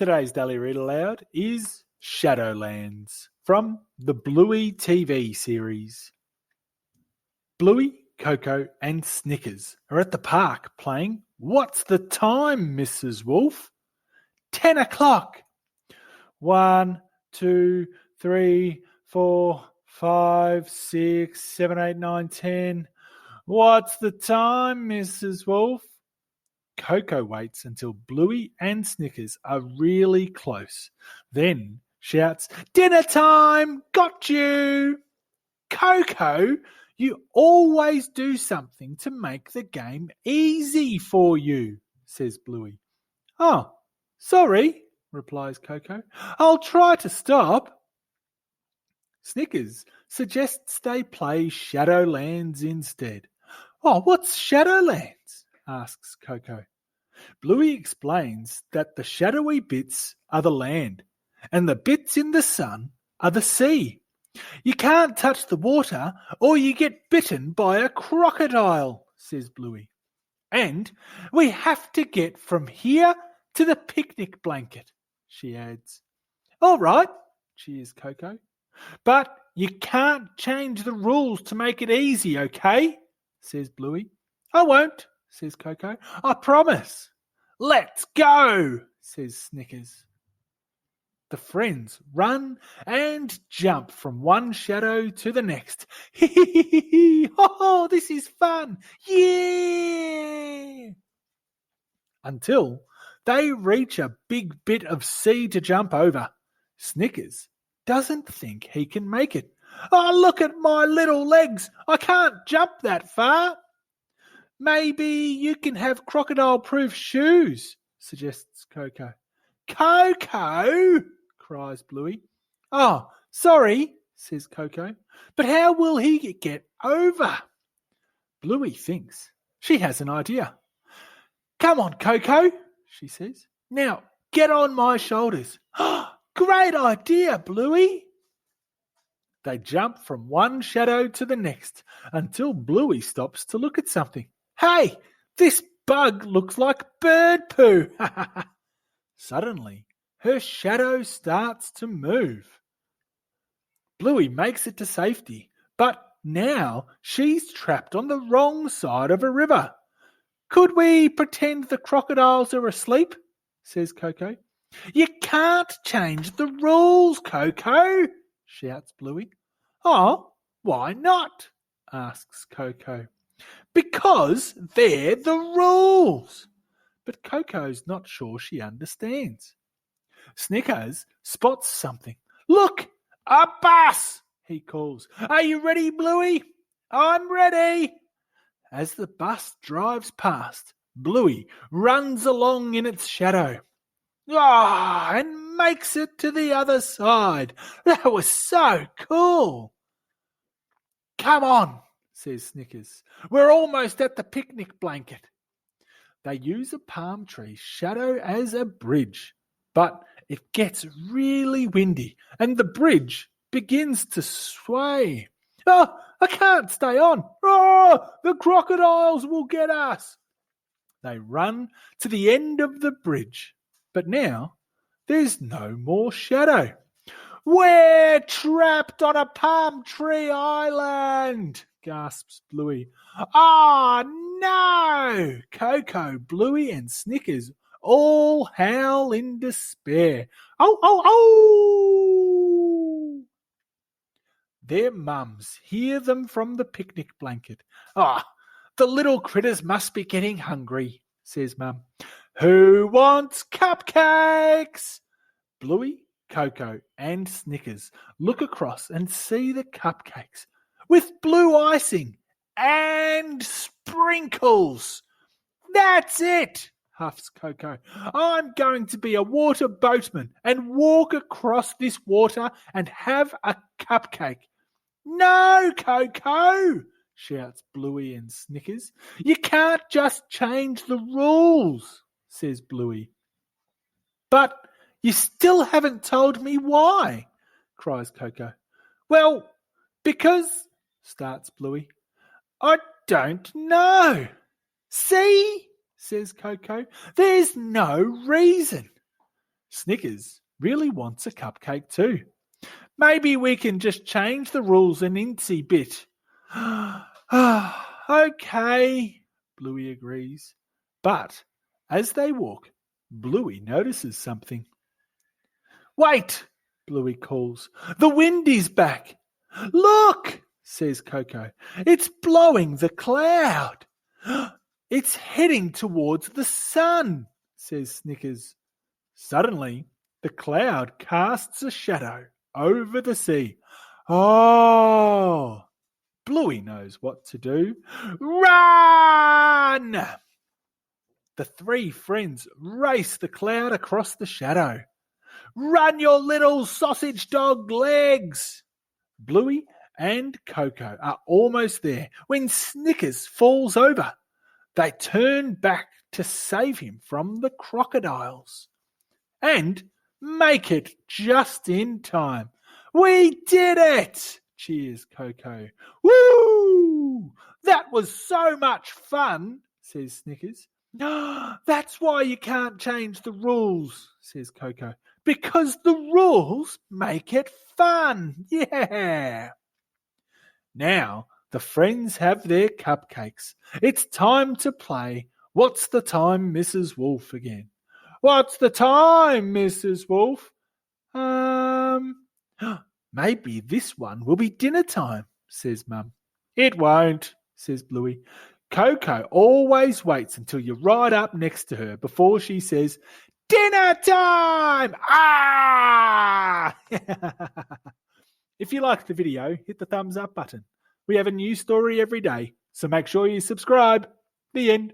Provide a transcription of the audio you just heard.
Today's Daily Read Aloud is Shadowlands from the Bluey TV series. Bluey, Coco and Snickers are at the park playing What's the Time, Mrs. Wolf? 10 o'clock. 1, 2, 3, 4, 5, 6, 7, 8, 9, 10. What's the time, Mrs. Wolf? Coco waits until Bluey and Snickers are really close. Then shouts, "Dinner time! Got you!" "Coco, you always do something to make the game easy for you," says Bluey. "Oh, sorry," replies Coco. "I'll try to stop." Snickers suggests they play Shadowlands instead. "Oh, what's Shadowlands?" asks Coco. Bluey explains that the shadowy bits are the land, and the bits in the sun are the sea. "You can't touch the water or you get bitten by a crocodile," says Bluey. "And we have to get from here to the picnic blanket," she adds. "All right," cheers Coco. "But you can't change the rules to make it easy, okay?" says Bluey. "I won't," says Coco. "I promise." "Let's go," says Snickers. The friends run and jump from one shadow to the next. "Hee hee hee hee hee! Oh, this is fun! Yeah!" Until they reach a big bit of sea to jump over. Snickers doesn't think he can make it. "Oh, look at my little legs! I can't jump that far." "Maybe you can have crocodile-proof shoes," suggests Coco. "Coco!" cries Bluey. "Oh, sorry," says Coco. "But how will he get over?" Bluey thinks she has an idea. "Come on, Coco," she says. "Now get on my shoulders." "Great idea, Bluey." They jump from one shadow to the next until Bluey stops to look at something. "Hey, this bug looks like bird poo." Suddenly, her shadow starts to move. Bluey makes it to safety, but now she's trapped on the wrong side of a river. "Could we pretend the crocodiles are asleep?" says Coco. "You can't change the rules, Coco," shouts Bluey. "Oh, why not?" asks Coco. "Because they're the rules." But Coco's not sure she understands. Snickers spots something. "Look, a bus!" he calls. "Are you ready, Bluey?" "I'm ready." As the bus drives past, Bluey runs along in its shadow. And makes it to the other side. That was so cool. "Come on," says Snickers. "We're almost at the picnic blanket." They use a palm tree shadow as a bridge, but it gets really windy and the bridge begins to sway. "Oh, I can't stay on. Oh, the crocodiles will get us." They run to the end of the bridge, but now there's no more shadow. "We're trapped on a palm tree island," gasps Bluey. "Oh, no!" Coco, Bluey and Snickers all howl in despair. "Oh, oh, oh!" Their mums hear them from the picnic blanket. "The little critters must be getting hungry," says Mum. "Who wants cupcakes?" Bluey, Coco and Snickers look across and see the cupcakes with blue icing and sprinkles. "That's it," huffs Coco. "I'm going to be a water boatman and walk across this water and have a cupcake." "No, Coco," shouts Bluey and Snickers. "You can't just change the rules," says Bluey. "But you still haven't told me why," cries Coco. "Well, because," starts Bluey. "I don't know." "See," says Coco, "there's no reason." Snickers really wants a cupcake too. Maybe we can just change the rules an incy bit. Okay, Bluey agrees. But as they walk, Bluey notices something. Wait, Bluey calls. The wind is back. Look, says Coco. It's blowing the cloud. It's heading towards the sun, says Snickers. Suddenly, the cloud casts a shadow over the sea. Oh! Bluey knows what to do. Run! The three friends race the cloud across the shadow. Run your little sausage dog legs! Bluey and Coco are almost there when Snickers falls over. They turn back to save him from the crocodiles. And make it just in time. We did it! Cheers Coco. Woo! That was so much fun, says Snickers. That's why you can't change the rules, says Coco. Because the rules make it fun. Yeah. Now the friends have their cupcakes. It's time to play What's the Time, Mrs. Wolf again. What's the time, Mrs. Wolf? Maybe this one will be dinner time, says Mum. It won't, says Bluey. Coco always waits until you're right up next to her before she says, dinner time! Ah! If you liked the video, hit the thumbs up button. We have a new story every day, so make sure you subscribe. The end.